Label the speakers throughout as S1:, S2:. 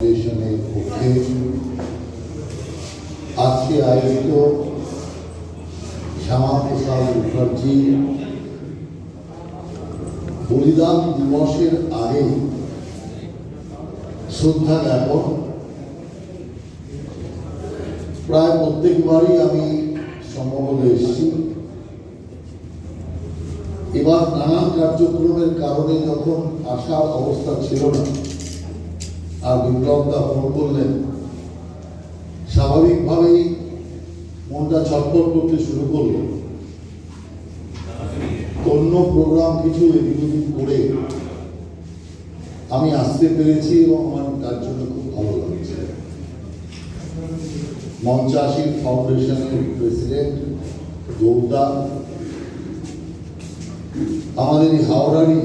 S1: ফাউন্ডেশনের পক্ষে আজকে আয়োজিত শ্যামাপ্রসাদ মুখার্জি বলিদান দিবসের আগে শ্রদ্ধা জ্ঞাপন প্রায় প্রত্যেকবারই আমি সম্ভবত এসেছি। এবার নানান কার্যক্রমের কারণে যখন আসার অবস্থা ছিল না আর বিপ্লবদা ফোন করলেন, স্বাভাবিকভাবেই মনটা ছটফট করতে শুরু করলো। অন্য প্রোগ্রাম কিছু এদিক ওদিক করে আমি আসতে পেরেছি এবং আমার তার জন্য খুব ভালো লাগছে। মঞ্চাশী ফাউন্ডেশনের প্রেসিডেন্ট গৌরদা, আমাদের এই হাওড়ারই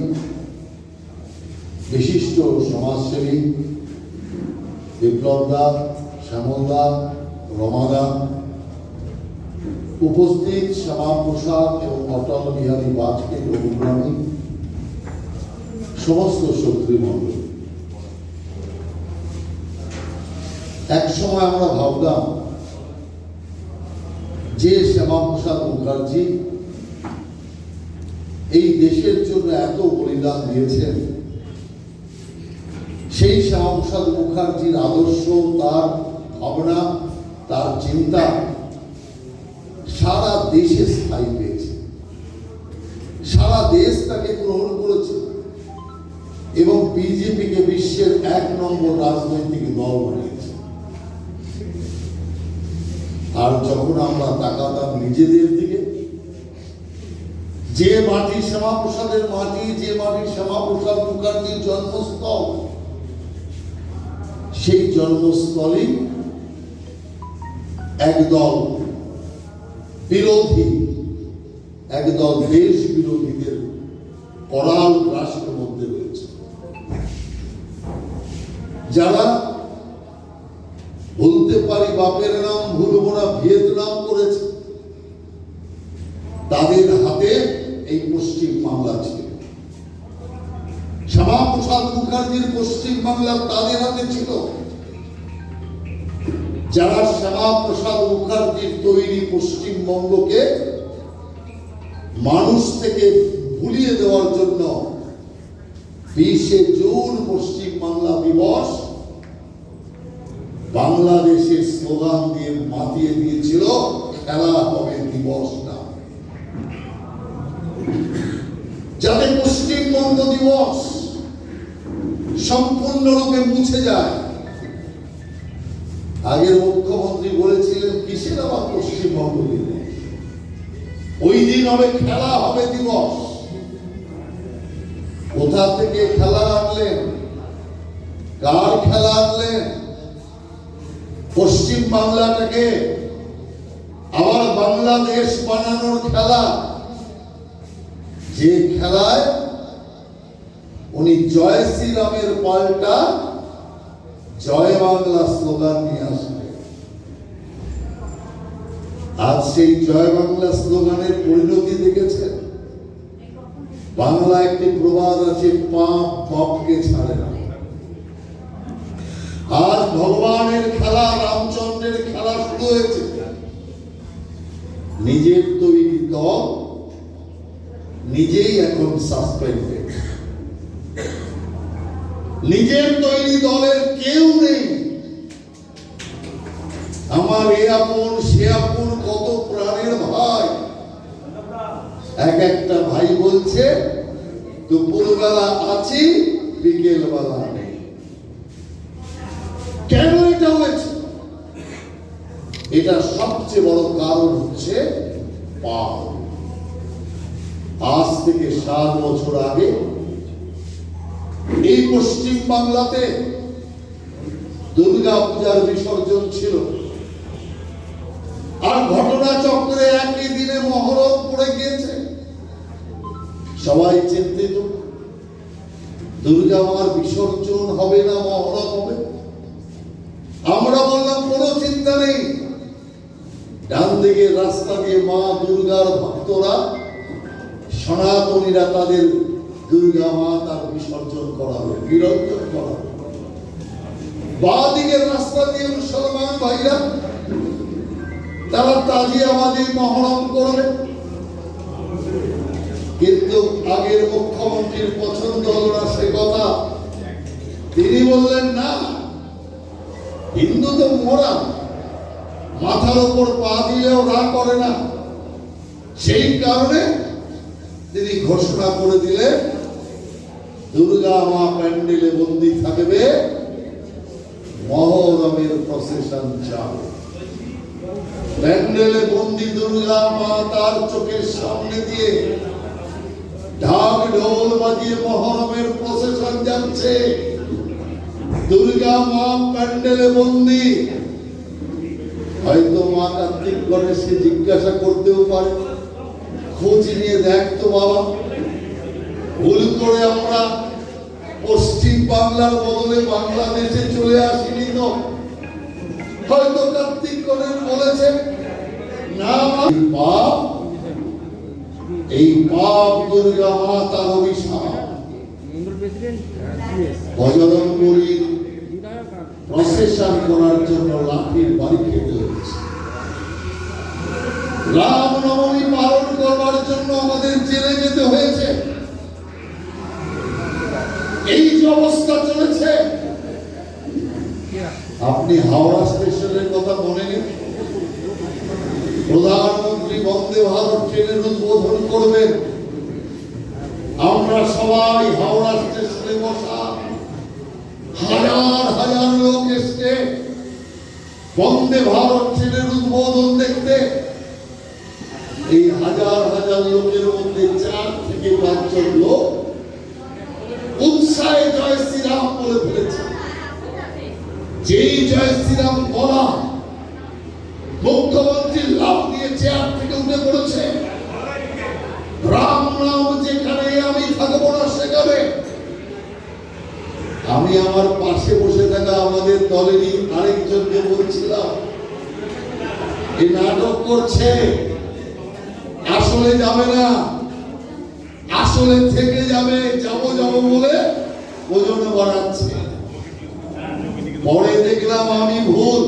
S1: বিশিষ্ট সমাজসেবী বিপ্লবদা, শ্যামলদা, রমাদা, উপস্থিত শ্যামাপ্রসাদ এবং অটল বিহারী বাজপেয়ী অনুগামী সমস্ত শত্রুমণ্ডল। এক সময় আমরা ভাবতাম যে শ্যামাপ্রসাদ মুখার্জি এই দেশের জন্য এত বলিদান দিয়েছেন, সেই শ্যামাপ্রসাদ মুখার্জির আদর্শ, তার ভাবনা, তার চিন্তা সারা দেশে স্থায়ী পেয়েছে। সারা দেশ তাকে গ্রহণ করেছে এবং বিজেপিকে বিশ্বের 1 নম্বর রাজনৈতিক দল বানিয়েছে। আর যখন আমরা তাকাতাম নিজেদের দিকে, যে মাটি শ্যামাপ্রসাদের মাটি, যে মাটি শ্যামাপ্রসাদ মুখার্জির জন্মস্থল, সেই জন্মস্থলেই একদল বিরোধী, একদল দেশ বিরোধীদের করাল রাষ্ট্রের মধ্যে রয়েছে, যারা বলতে পারি বাপের নাম ভুলবো না ভিয়েতনাম করেছে। তাদের হাতে এই পশ্চিম বাংলা ছিল। শ্যামাপ্রসাদ মুখার্জির পশ্চিম বাংলা তাদের হাতে ছিল, যারা শ্যামাপ্রসাদ মুখার্জির তৈরি পশ্চিমবঙ্গকে মানুষ থেকে ভুলিয়ে দেওয়ার জন্য 20শে জুন পশ্চিম বাংলা দিবস বাংলাদেশের স্লোগান দিয়ে মাতিয়ে দিয়েছিল, খেলা হবে দিবস না, যাতে পশ্চিমবঙ্গ দিবস সম্পূর্ণরূপে মুছে যায়। আগের মুখ্যমন্ত্রী বলেছিলেন কিসের আবার পশ্চিমবঙ্গ দিবস, ওই দিন হবে খেলা হবে দিবস। কোথা থেকে খেলা আনলেন, কার খেলা আনলেন? পশ্চিম বাংলাটাকে আবার বাংলাদেশ বানানোর খেলা, যে খেলায় উনি জয় শ্রীরামের পাল্টা জয় বাংলা স্লোগান নিয়ে আসবে। আজ সেই জয় বাংলা স্লোগানের পরিণতি দেখেছেন। বাংলা একটি প্রবাদ আছে, পাপ পাপকে ছাড়ে না। আজ ভগবানের খেলা, রামচন্দ্রের খেলা শুরু হয়েছে। নিজের তৈরি দল নিজেই এখন সাসপেন্ডেড। নিজের তৈরি দলের কেউ নেই। আমার এ আপন সে আপন কত প্রাণের ভাই, এক একটা ভাই বলছে দুপুরবেলা আছি, বিকেল বেলা নেই। কেন এটা হয়েছে? এটা সবচেয়ে বড় কারণ হচ্ছে পাপ। আজ থেকে 7 বছর আগে এই পশ্চিম বাংলাতে দুর্গা পূজার বিসর্জন ছিল, আর ঘটনা চক্রে একই দিনে মহরম পড়ে গিয়েছে। সবাই চিন্তিত, দুর্গা মার বিসর্জন হবে না মহরম হবে। আমরা বললাম কোনো চিন্তা নেই, ডান দিকে রাস্তা দিয়ে মা দুর্গার ভক্তরা, সনাতনীরা তাদের দুর্গা মা তার বিসর্জন করাবে, বিরঞ্জন করাবে। বাদিকের রাস্তা দিয়ে মুসলমান ভাইরা তারা তাজিয়াবাজি মহরম করবে, কিন্তু আগের মুখ্যমন্ত্রীর পছন্দ হলো না সে কথা। তিনি বললেন না, হিন্দু তো মোরা, মাথার উপর পা দিলেও রাগ করে না। সেই কারণে তিনি ঘোষণা করে দিলেন দুর্গা মা প্যান্ডেলে বন্দী থাকবে, মহরমের প্রসেশন চালু। প্যান্ডেলে বন্দী দুর্গা মা তার চোখের সামনে দিয়ে ঢাক ঢোল বাজিয়ে মহরমের প্রসেশন যাচ্ছে। দুর্গা মা প্যান্ডেলে বন্দী। হয়তো মা কার্তিক গণেশকে জিজ্ঞাসা করতেও পারে, খোঁজ নিয়ে দেখ তো বাবা, ভুল করে আমরা পশ্চিম বাংলার বদলে বাংলাদেশে চলে আসিনি তো? হয়তো কার্তিক গণেশ বলেছে না, পাপ, এই পাপ দুর্গা মা তার অভিশাপ। বজরঙ্গবলীর প্রসেশন করার জন্য লাঠির বাড়ি খেতে হচ্ছে। রামনবমী পালন করবার জন্য আমাদের জেলে যেতে হয়েছে। এই যে অবস্থা চলেছে, আপনি হাওড়া স্টেশনের কথা মনে নেই? প্রধানমন্ত্রী বন্দে ভারত ট্রেনের উদ্বোধন করবেন, আমরা সবাই হাওড়া স্টেশনে বসা, হাজার হাজার লোক এসছে বন্দে ভারত ট্রেনের উদ্বোধন দেখতে। এই হাজার হাজার লোকের মধ্যে 4 থেকে 5 জন লোক উৎসাহে জয় শ্রীরাম বলে ফেলেছে। যেই জয় শ্রীরাম বলা, মুখ্যমন্ত্রী লাভ দিয়ে চেয়ার থেকে উঠে পড়েছে। রাম নাম যেখানে, আমি থাকবো না সেখানে। আমি আমার পাশে বসে থাকা আমাদের দলেরই আরেকজনকে বলছিলাম, এই নাটক করছে, আসলে যাবে না, আসলে থেকে যাবে, যাবো যাবো বলে ওজন বাড়াচ্ছে। পরে দেখলাম আমি ভুল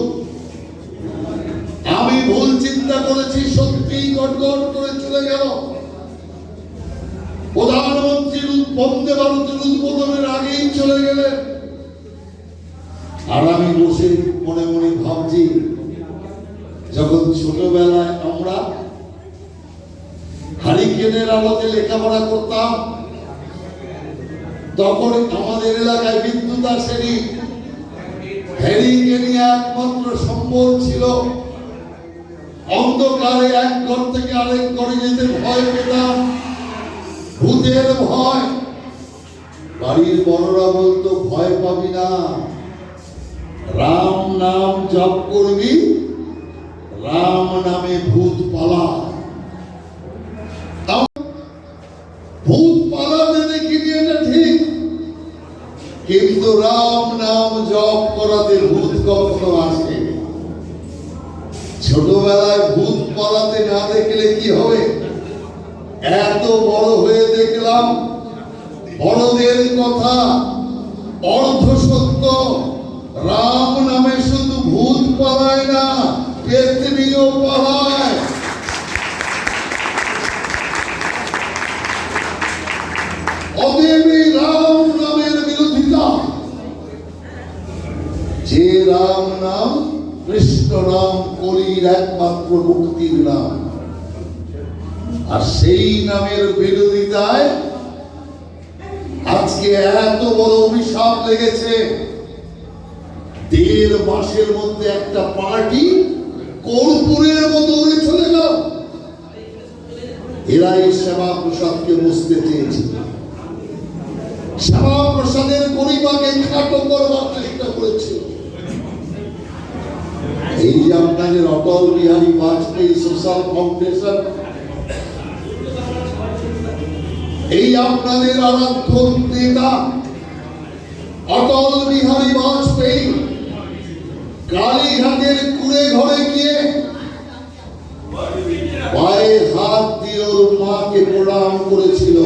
S1: চিন্তা করেছি, সত্যি গড়গড় করে চলে গেল। প্রধানমন্ত্রীর বন্দে ভারতের উদ্বোধনের আগেই চলে গেলেন। আর আমি বসে মনে মনে ভাবছি, যখন ছোটবেলায় আমরা হারিকেনের আলোতে লেখাপড়া করতাম, তখন আমাদের এলাকায় বিদ্যুৎ আসেনি। হ্যারিকেনই একমাত্র সম্বল ছিল। অন্ধকারে এক ঘর থেকে আরেক ঘরে যেতে ভয় পেতাম, ভূতের ভয়। বাড়ির বড়রা বলতো, ভয় পাবি না, রাম নাম জপ করবি, রাম নামে ভূত পালা। ভূত পালাতে দেখিনি, এটা ঠিক, কিন্তু রাম নাম জপ করাতে ভূত কখনো আসে। ছোটবেলায় ভূত পালাতে না দেখলে কি হবে? এত বড় হয়ে দেখলাম বড়দের কথা অর্ধ সত্য। রাম নামে শুধু ভূত পালায় না, পেতনিও পালায়। অতএব এই রাম নামের বিরোধিতা। যে রাম নাম কৃষ্ণ নাম, কলির একমাত্র মুক্তির নাম, আর সেই নামের বিরোধিতায় আজকে এত বড় অভিশাপ লেগেছে। 1.5 মাসের মধ্যে একটা পার্টি কর্পূরের মতো উড়ে চলে গেল। এরাই শ্যামা প্রসাদকে মুছতে চেয়েছিল, শ্যামা প্রসাদের গরিমাকে খাটো করবার চেষ্টা করেছিল। এই যে আপনাদের অটল বিহারী বাজপেয়ী সোশ্যাল ফাউন্ডেশন, এই আপনাদের আরাধ্য নেতা অটল বিহারী বাজপেয়ী কালীঘাটের কুড়ে ঘরে গিয়ে পায়ে হাত দিয়ে ওর মাকে প্রণাম করেছিল।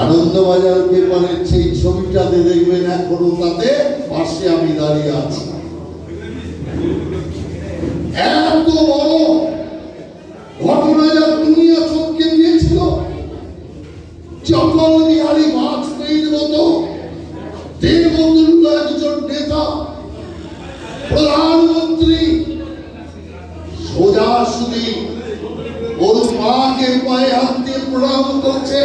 S1: আনন্দবাজার পেপারের সেই ছবিটাতে দেখবেন এখনো তাতে পাশে দাঁড়িয়ে আছি। এত বড় ঘটনা যা দুনিয়া চমকে দিয়েছিল, অটল বিহারী বাজপেয়ীর মতো দেবতুল্য একজন নেতা, প্রধানমন্ত্রী সোজাসুজি ওর মাকে পায়ে হাত দিয়ে প্রণাম করছে।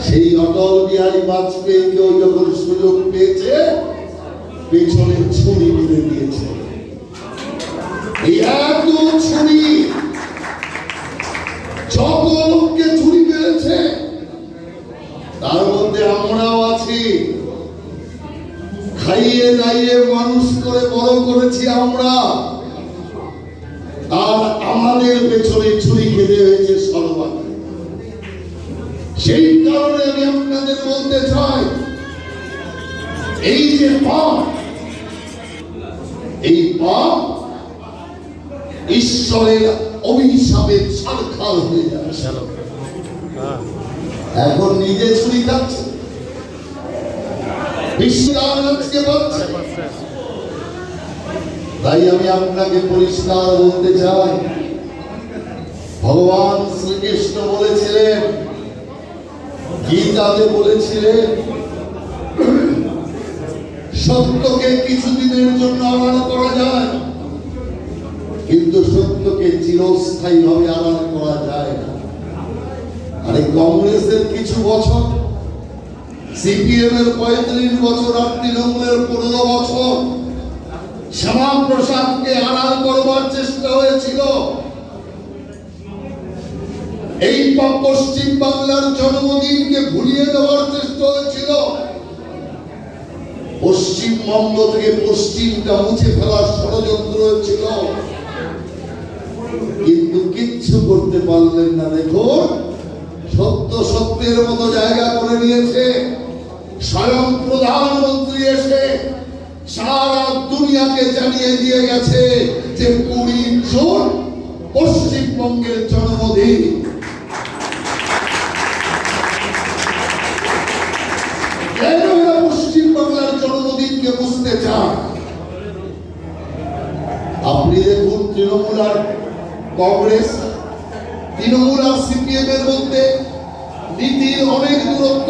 S1: সেই অটল বিহারী বাজপেয়ীকেও যখন সুযোগ পেয়েছে, পেছনে ছুরি মেরে দিয়েছে। এই এত ছুরি, যত লোককে ছুরি মেরেছে, তার মধ্যে আমরাও আছি। খাইয়ে দাইয়ে মানুষ করে বড় করেছি আমরা, আর আমাদের পেছনে ছুরি খেতে হয়েছে সর্বাধিক। সেই কারণে আমি আপনাদের বলতে চাই, এই যে পাপ, এই পাপ ঈশ্বরের অভিশাপের সারখাল হয়ে যাচ্ছে। এখন নিজে ছুরি খাচ্ছে, আজকে বলছে। তাই আমি আপনাকে পরিষ্কার বলতে চাই, ভগবান শ্রীকৃষ্ণ বলেছিলেন, গীতাতে বলেছিলেন, সত্যকে কিছুদিনের জন্য আড়াল করা যায়, কিন্তু সত্যকে চিরস্থায়ী ভাবে আড়াল করা যায় না। আরে কংগ্রেসের কিছু বছর, সিপিএম এর 35 বছর, আর তৃণমূলের 15 বছর শ্যামাপ্রসাদকে আড়াল করবার চেষ্টা হয়েছিল। এই পশ্চিম বাংলার জন্মদিনকে ভুলিয়ে দেওয়ার চেষ্টা হয়েছিল। পশ্চিমবঙ্গ থেকে পশ্চিমটা মুছে ফেলার ষড়যন্ত্র হয়েছিল, কিন্তু কিচ্ছু করতে পারলেন না। দেখুন, সত্য সত্যের মতো জায়গা করে নিয়েছে। স্বয়ং প্রধানমন্ত্রী এসে সারা দুনিয়াকে জানিয়ে দিয়ে গেছে যে 20 জুন পশ্চিমবঙ্গের জন্মদিন। কেন এরা পশ্চিমবাংলার জন্মদিনকে বুঝতে চান? আপনি দেখুন, তৃণমূল আর কংগ্রেস, তৃণমূল আর সিপিএম এর মধ্যে নীতির অনেক দূরত্ব,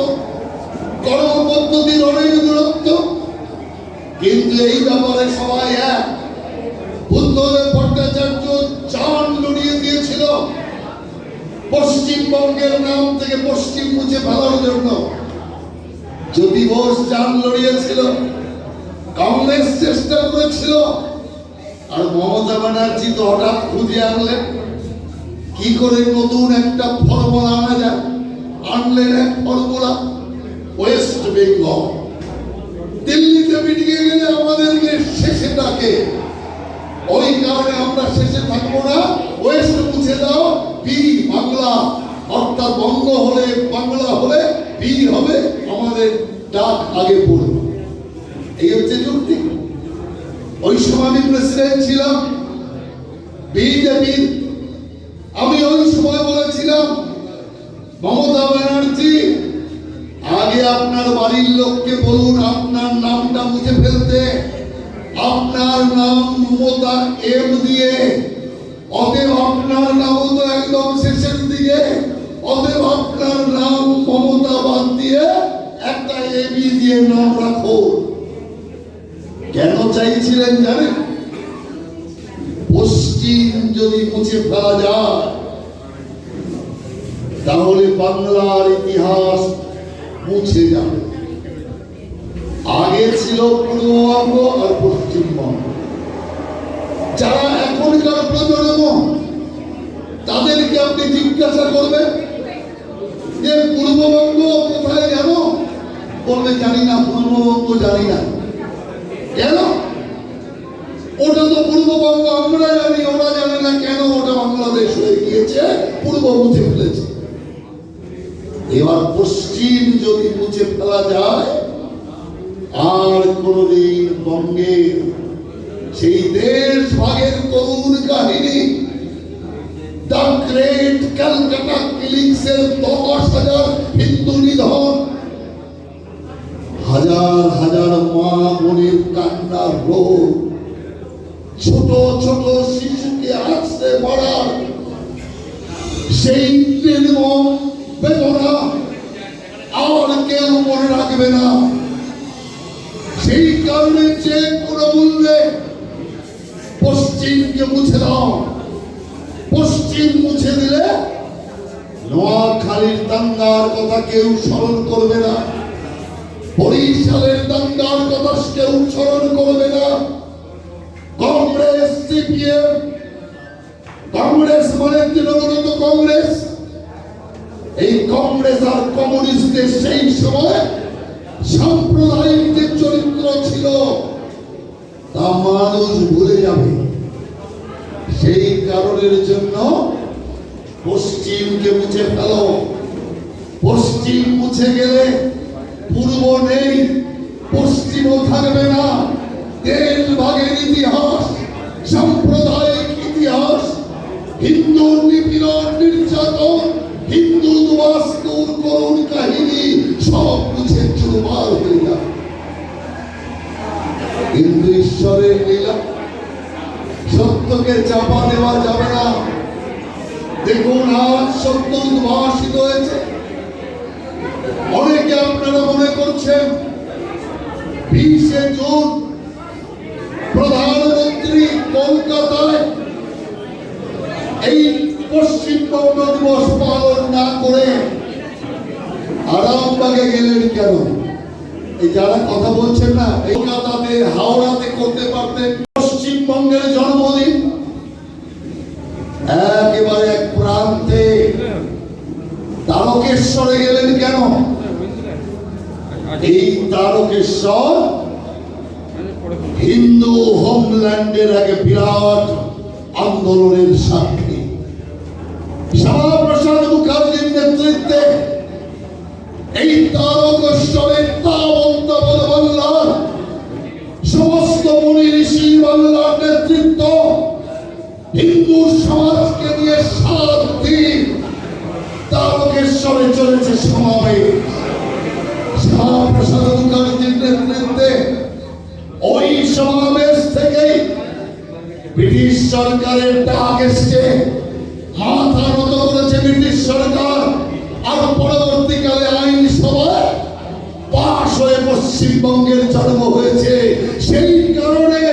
S1: কর্মপদ্ধতির অনেক দূরত্ব, কিন্তু এই ব্যাপারে সবাই এক। বুদ্ধদেব ভট্টাচার্য জান লড়িয়ে দিয়েছিল পশ্চিমবঙ্গের নাম থেকে পশ্চিম মুছে ফেলার জন্য। জ্যোতি বোস জান লড়িয়েছিল, কংগ্রেস চেষ্টা করেছিল, আর মমতা ব্যানার্জি তো হঠাৎ খুঁজে আনলেন কি করে নতুন একটা ফর্মুলা আনা যায়। আনলেন এক ফর্মুলা, ওয়েস্ট বেঙ্গল। দিল্লিতে মিটিয়ে গেলে আমাদেরকে শেষে ডাকে, ওই কারণে আমরা শেষে থাকবো না, ওয়েস্ট মুছে দাও, বি বাংলা, অর্থাৎ বঙ্গ হলে বাংলা হলে বি হবে, আমাদের ডাক আগে পড়বে। এই হচ্ছে যুক্তি। ওই সময় আমি প্রেসিডেন্ট ছিলাম বিজেপির। আমি ওই সময় বলেছিলাম, মমতা ব্যানার্জি, আগে আপনার বাড়ির লোককে বলুন আপনার নামটা মুছে ফেলতে। আপনার নাম মমতা এম দিয়ে, অতএব আপনার নামও তো একদম শেষের দিকে, অতএব আপনার নাম মমতা বাদ দিয়ে একটা এবি দিয়ে নাম রাখো। কেন চাইছিলেন জানেন? পশ্চিম যদি মুছে ফেলা যায়, তাহলে বাংলার ইতিহাস মুছে যাবে। আগে ছিল পূর্ববঙ্গ আর পশ্চিমবঙ্গ। যারা এখনকার প্রজন্ম, তাদেরকে আপনি জিজ্ঞাসা করবেন যে পূর্ববঙ্গ কোথায় জানো? বলবে জানি না, পূর্ববঙ্গ জানি না। কেন? ওটা তো পূর্ববঙ্গ আমরা জানি, ওরা জানে না। কেন? ওটা বাংলাদেশ হয়ে গিয়েছে, পূর্ব মুছে ফেলেছে। এবার পশ্চিম যদি মুছে ফেলা যায়, আর কোনদিন বঙ্গের সেই দেশ ভাগের করুণ কাহিনী, দ্য গ্রেট ক্যালকাটা কিলিংস এর 10,000 হিন্দু নিধন, হাজার হাজার মা বোনের মায়ের কান্নার রোগ, ছোট ছোট শিশুকে আছড়ে পড়ার সেই নির্মম বেদনা আর কেউ মনে রাখবে না। সেই কারণে যে কোনো মূল্যে পশ্চিমকে মুছে দাও। পশ্চিম মুছে দিলে নোয়াখালীর দাঙ্গার কথা কেউ স্মরণ করবে না, বরিশালের দাঙ্গার কথা কেউ স্মরণ করবে না। কংগ্রেস, সিপিএম, কংগ্রেস মানে তৃণমূলত কংগ্রেস, এই কংগ্রেস আর কমিউনিস্টদের সেই সময় সাম্প্রদায়িক যে চরিত্র ছিল তা মানুষ ভুলে যাবে। সেই কারণের জন্য পশ্চিমকে মুছে ফেলো। পশ্চিম মুছে গেলে পূর্ব নেই, পশ্চিমও থাকবে না। তেল ভাগের ইতিহাস, সাম্প্রদায়িক ইতিহাস, হিন্দু নিপীড়ন, নির্যাতন, হিন্দু দুবাস্তুর করুণ কাহিনী সব মুছে চুরমার হয়ে যাবে। কিন্তু ঈশ্বরের লীলা, সত্যকে চাপা দেওয়া যাবে না। দেখুন আজ সত্য উদ্ভাসিত হয়েছে। অনেকে আপনারা মনে করছেন 20শে জুন প্রধানমন্ত্রী কলকাতায় এই পশ্চিমবঙ্গ দিবস পালন না করে আরামবাগে গেলেন কেন? এই যারা কথা বলছেন না, এই কলকাতাতে হাওড়াতে করতে পারতেন। পশ্চিমবঙ্গের জন্মদিন একেবারে এক প্রান্তে তারকেশ্বরে গেলেন কেন? এই তারকেশ্বর হিন্দু হোমল্যান্ডের এক বিরাট আন্দোলনের সাক্ষী। শ্যামাপ্রসাদ মুখার্জির নেতৃত্বে এই তারকেশ্বরের তাবন্ত বলবল্লার সমস্ত মুনি ঋষি বাংলার নেতৃত্ব হিন্দু সমাজকে নিয়ে 7 দিন তারকেশ্বরে চলেছে সমাবেশ। শ্যামাপ্রসাদ মুখার্জির নেতৃত্বে ওই সমাবেশ থেকে ব্রিটিশ সরকারের ডাক এসছে, মাথা নত করেছে ব্রিটিশ সরকার। আর পরবর্তীকালে আইনসভায় পাশ হয়ে পশ্চিমবঙ্গের জন্ম হয়েছে। সেই কারণে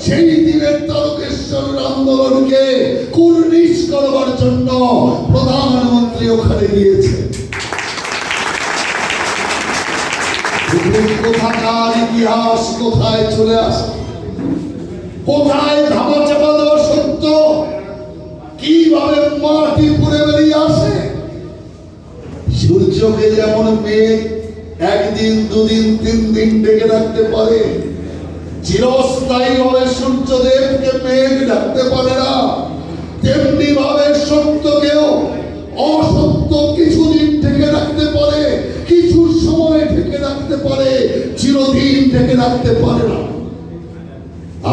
S1: সেই দিনের তারকেশ্বর আন্দোলনকে কুর্নিশ করবার জন্য প্রধানমন্ত্রী ওখানে গিয়েছে। কোথাকার ইতিহাস কোথায় চলে আসে, কোথায় ধামা চাপা দেওয়া সত্য কিভাবে মাটি পুড়ে বেরিয়ে আসে। সূর্যকে যেমন মেঘ 1 দিন 2 দিন 3 দিন ডেকে রাখতে পারে, চিরস্থায়ী ভাবে সূর্যদেবকে মেঘ ডাকতে পারে না, তেমনি ভাবে সত্যকেও অসত্য কিছুদিন ঢেকে রাখতে পারে, কিছু সময় ঢেকে রাখতে পারে, চিরদিন ঢেকে রাখতে পারে না।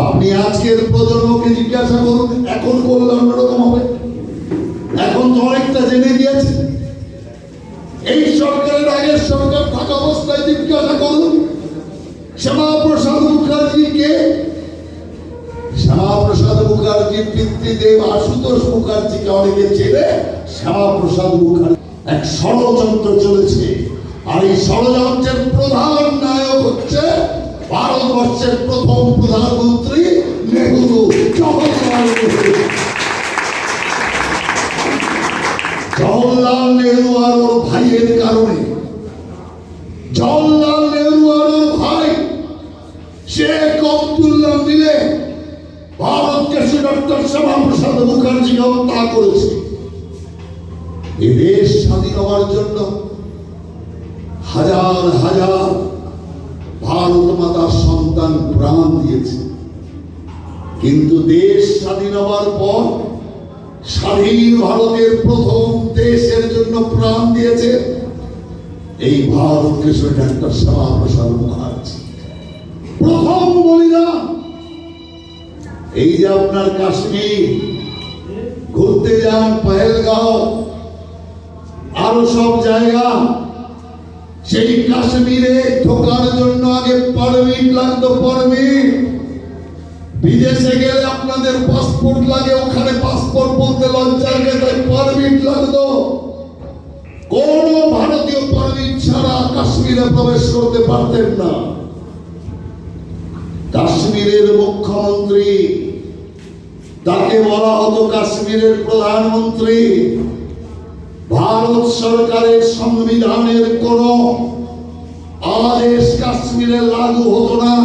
S1: আপনি আজকের প্রজন্মকে জিজ্ঞাসা করুন, এখন করলে অন্যরকম হবে। এখন তো অনেকটা জেনে গিয়েছে। এই সরকারের আগের সরকার থাকা অবস্থায় জিজ্ঞাসা করুন শ্যামাপ্রসাদ মুখার্জিকে। শ্যামাপ্রসাদ মুখার্জির পিতৃদেব আশুতোষ মুখার্জিকে অনেকে চেনে। শ্যামাপ্রসাদ মুখার্জি এক ষড়যন্ত্র চলেছে, আর এই ষড়যন্ত্রের প্রধান নায়ক হচ্ছে ভারতবর্ষের প্রথম প্রধানমন্ত্রী নেহরু, জওহরলাল নেহরু। জওহরলাল নেহরু আর ওর ভাইয়ের কারণে, জওহরলাল নেহরু আর ওর ভাই শেখ আব্দুল্লাহ মিলে ভারতকে ডক্টর শ্যামাপ্রসাদ মুখার্জিকে হত্যা করেছে। এই দেশ স্বাধীন হওয়ার জন্য হাজার হাজার ভারত মাতার সন্তান প্রাণ দিয়েছে, কিন্তু দেশ স্বাধীন হওয়ার পর স্বাধীন ভারতের প্রথম দেশের জন্য প্রাণ দিয়েছে এই ভারত কেশরী ডক্টর শ্যামাপ্রসাদ মুখার্জি। প্রথম বলিদান। এই যে আপনার কাশ্মীর ঘুরতে যান, পহেলগাঁও, আরো সব জায়গা, সেই কাশ্মীরে ঢোকার জন্য আগে পারমিট লাগতো, পারমিট। বিদেশে গেলে আপনাদের পাসপোর্ট লাগে, ওখানে পাসপোর্ট বলতে লজ্জা লাগে, তাই পারমিট লাগতো। কোন ভারতীয় পারমিট ছাড়া কাশ্মীরে প্রবেশ করতে পারতেন না। কাশ্মীরের মুখ্যমন্ত্রী, তাকে বলা হতো কাশ্মীরের প্রধানমন্ত্রী। ভারত সরকারের সংবিধানের কোন আদেশ কাশ্মীরে লাগু হতো না।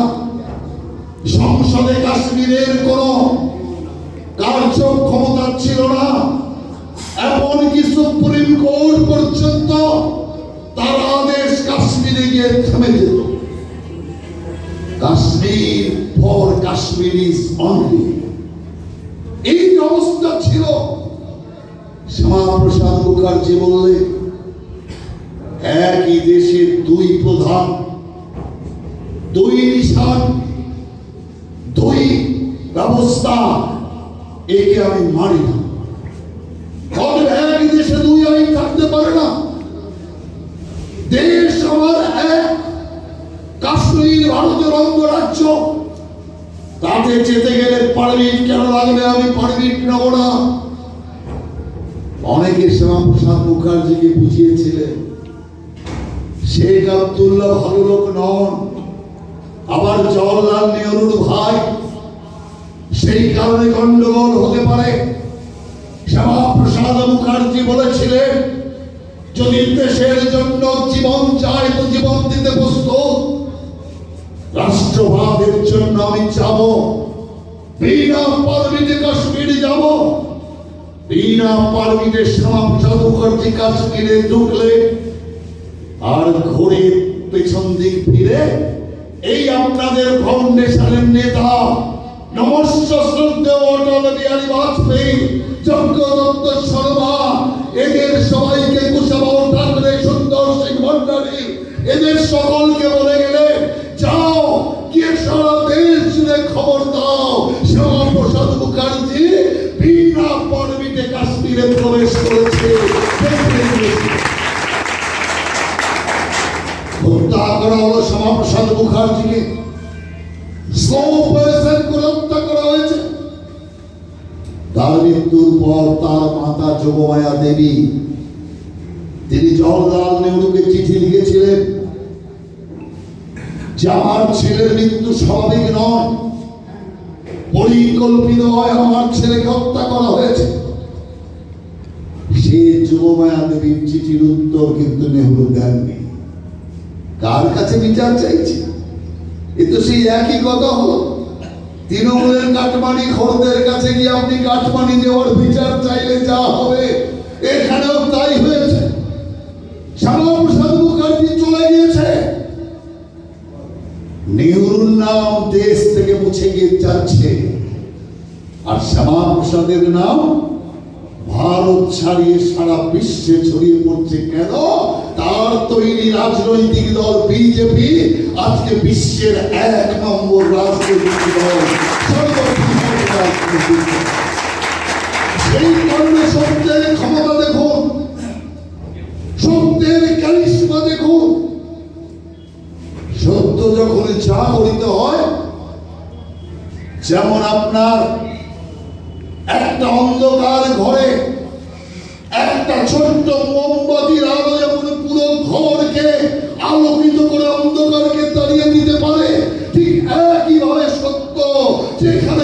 S1: সংসদে কাশ্মীরের কোন কার্যক্ষমতা ছিল না। এমনকি সুপ্রিম কোর্ট পর্যন্ত তার আদেশ কাশ্মীরে গিয়ে থেমে যেত। কাশ্মীর ফর কাশ্মীরিজ অনলি, এই অবস্থা ছিল। শ্যামাপ্রসাদ মুখার্জি বললেন, একই দেশের দুই প্রধান, দুই নিশান, দুই ব্যবস্থা, একে আমি মানি না। একই দেশে দুই আইন থাকতে পারে না। দেশ আমার এক, কাশ্মীর ভারতের অঙ্গরাজ্য। তাতে যেতে গেলে পারমিট কেন লাগবে? আমি পারমিট নেব না। অনেকে শ্যামাপ্রসাদ মুখার্জিকে বুঝিয়েছিলেন শেখ আব্দুল্লাহ ভালো লোক নন, আবার জওয়াহরলাল নেহরুর ভাই, সেই কারণে গন্ডগোল হতে পারে। শ্যামাপ্রসাদ মুখার্জি বলেছিলেন, যদি দেশের জন্য জীবন চাই তো জীবন দিতে প্রস্তুত। রাষ্ট্রবাদের জন্য আমি যাব, বিনা পারমিটে কাশ্মীরে যাব। বিনা পারমিটে শ্যামাপ্রসাদ মুখার্জি কাশ্মীরে ঢুকলে আর ঘুরে পেছন দিক ফিরে এই আপনাদের ফাউন্ডেশনের নেতা নমস্য শ্রদ্ধেয় অটল বিহারী বাজপেয়ী, যজ্ঞ দত্ত শর্মা, এদের সবাইকে কুশাবহ ঠাকুরে, সুন্দর সিং ভণ্ডারী, এদের সকলকে বলে গেলে, যাও গিয়ে সারা দেশ জুড়ে খবর দাও শ্যামাপ্রসাদ মুখার্জি বিনা পারমিটে কাশ্মীরে প্রবেশ করেছে। হত্যা করা হলো শ্যামাপ্রসাদ মুখার্জিকে, স্লো পয়সন করে হত্যা করা হয়েছে। তার মৃত্যুর পর তার মাতা যোগমায়া দেবী, তিনি জওহরলাল নেহরুকে চিঠি লিখেছিলেন যে আমার ছেলের মৃত্যু স্বাভাবিক নয়, পরিকল্পিত হয়, আমার ছেলেকে হত্যা করা হয়েছে। সে যোগমায়া দেবীর চিঠির উত্তর কিন্তু নেহরু দেননি। কার কাছে বিচার চাইছে? এ তো সেই একই কথা হলো, তৃণমূলের কাটমানি খোরদের কাছে গিয়ে আপনি কাটমানি নেওয়ার বিচার চাইলে যা হবে, এখানেও তাই হয়েছে। শ্যামাপ্রসাদ মুখার্জি চলে গিয়েছে, নেহরুর নাম দেশ থেকে মুছে গিয়ে যাচ্ছে, আর শ্যামাপ্রসাদের নাম ভারত ছাড়িয়ে সারা বিশ্বে ছড়িয়ে পড়ছে। কেন? তার তৈরি রাজনৈতিক দল বিজেপি আজকে বিশ্বের 1 নম্বর রাজনৈতিক দল। সেই কারণে সত্যের ক্ষমতা দেখুন, সত্যের ক্যারিশমা দেখুন। সত্য যখন জাগরিত হয়, যেমন আপনার একটা অন্ধকার ঘরে একটা ছোট্ট মোমবাতির আলো যেমন পুরো ঘরকে আলোকিত করে অন্ধকারকে তাড়িয়ে দিতে পারে, ঠিক একইভাবে সত্য যেখানে